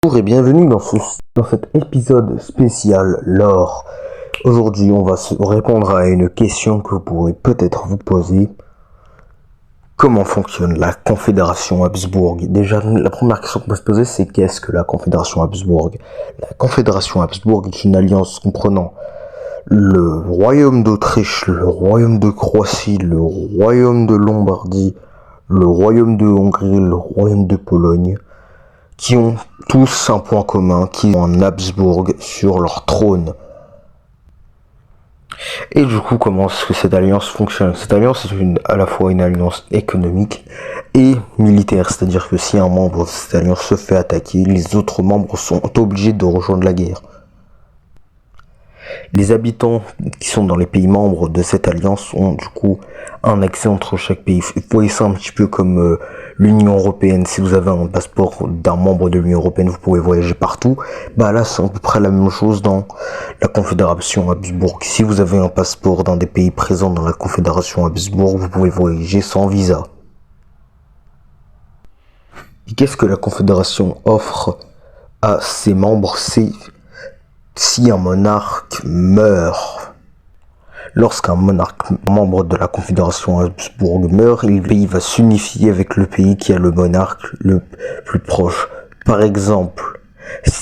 Bonjour et bienvenue dans cet épisode spécial lore. Aujourd'hui, on va se répondre à une question que vous pourrez peut-être vous poser. Comment fonctionne la Confédération Habsbourg? Déjà, la première question qu'on peut se poser, c'est qu'est-ce que la Confédération Habsbourg? La Confédération Habsbourg est une alliance comprenant le royaume d'Autriche, le royaume de Croatie, le royaume de Lombardie, le royaume de Hongrie, le royaume de Pologne, qui ont tous un point commun, qui ont un Habsbourg sur leur trône. Et du coup, comment est-ce que cette alliance fonctionne? Cette alliance est à la fois une alliance économique et militaire, c'est-à-dire que si un membre de cette alliance se fait attaquer, les autres membres sont obligés de rejoindre la guerre. Les habitants qui sont dans les pays membres de cette alliance ont du coup un accès entre chaque pays. Vous voyez ça un petit peu comme l'Union Européenne. Si vous avez un passeport d'un membre de l'Union Européenne, vous pouvez voyager partout. Bah là, c'est à peu près la même chose dans la Confédération Habsbourg. Si vous avez un passeport d'un des pays présents dans la Confédération Habsbourg, vous pouvez voyager sans visa. Et qu'est-ce que la Confédération offre à ses membres? C'est si un monarque meurt. Lorsqu'un monarque membre de la Confédération Habsbourg meurt, le pays va s'unifier avec le pays qui a le monarque le plus proche. Par exemple,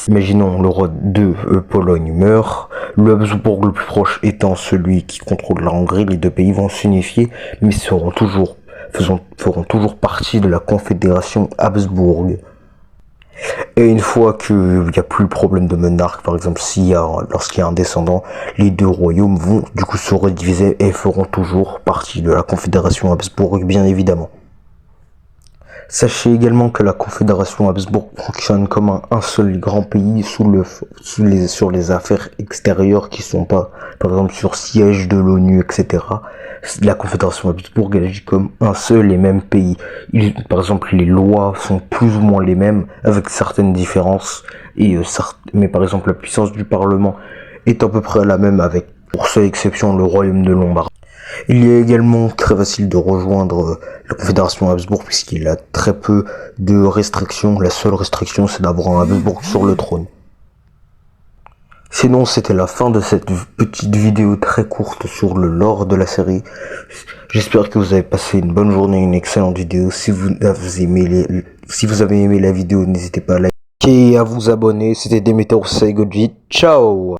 imaginons le roi de Pologne meurt, le Habsbourg le plus proche étant celui qui contrôle la Hongrie, les deux pays vont s'unifier, mais feront toujours partie de la Confédération Habsbourg. Et une fois qu'il n'y a plus le problème de monarque, par exemple, lorsqu'il y a un descendant, les deux royaumes vont du coup se rediviser et feront toujours partie de la Confédération Habsbourg, bien évidemment. Sachez également que la Confédération Habsbourg fonctionne comme un seul grand pays sur les affaires extérieures qui sont pas, par exemple, sur siège de l'ONU, etc. La Confédération Habsbourg agit comme un seul et même pays. Par exemple, les lois sont plus ou moins les mêmes, avec certaines différences, mais par exemple, la puissance du Parlement est à peu près la même, avec, pour seule exception, le royaume de Lombardie. Il est également très facile de rejoindre la Confédération Habsbourg puisqu'il a très peu de restrictions. La seule restriction, c'est d'avoir un Habsbourg sur le trône. Sinon, c'était la fin de cette petite vidéo très courte sur le lore de la série. J'espère que vous avez passé une bonne journée, une excellente vidéo. Si vous avez aimé la vidéo, n'hésitez pas à liker et à vous abonner. C'était Demeter Saigoji. Ciao!